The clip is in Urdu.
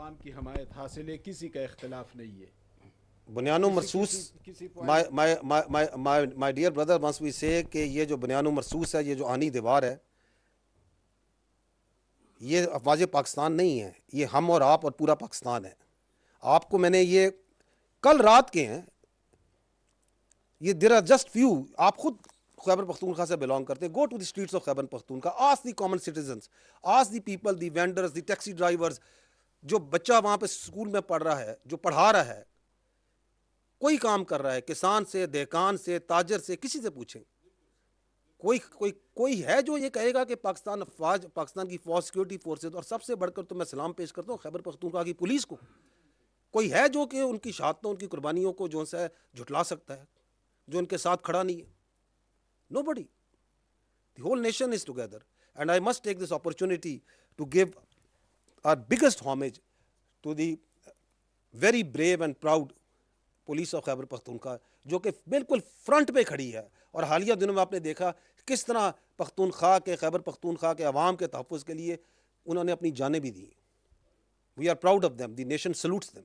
عوام کی حمایت حاصل ہے, کسی کا اختلاف نہیں ہے. بنیان و مرصوص, my dear brother once we say کہ یہ جو بنیان و مرصوص ہے, یہ جو آہنی دیوار ہے, یہ افواج پاکستان نہیں ہے, یہ ہم اور آپ اور پورا پاکستان ہے. آپ کو میں نے یہ کل رات کے ہیں, یہ دیر آر جسٹ فیو, آپ خود خیبر پختونخوا سے بلانگ کرتے ہیں, go to the streets of Khyber Pakhtunkhwa, ask the common citizens, ask the people, the vendors, the taxi drivers, جو بچہ وہاں پہ اسکول میں پڑھ رہا ہے, جو پڑھا رہا ہے, کوئی کام کر رہا ہے, کسان سے, دہقان سے, تاجر سے, کسی سے پوچھیں, کوئی ہے جو یہ کہے گا کہ پاکستان کی فوج, سیکورٹی فورسز, اور سب سے بڑھ کر تو میں سلام پیش کرتا ہوں خیبر پختونخوا کی پولیس کو, کوئی ہے جو کہ ان کی شہادتوں, ان کی قربانیوں کو جو ہے جھٹلا سکتا ہے, جو ان کے ساتھ کھڑا نہیں ہے؟ Nobody. The whole nation is together, and I must take this opportunity to give our biggest homage to the very brave and proud police of Khyber Pakhtunkhwa, جو کہ بالکل فرنٹ پہ کھڑی ہے. اور حالیہ دنوں میں آپ نے دیکھا کس طرح پختونخوا کے, خیبر پختونخوا کے عوام کے تحفظ کے لیے انہوں نے اپنی جانیں بھی دی. We are proud of them. The nation salutes them.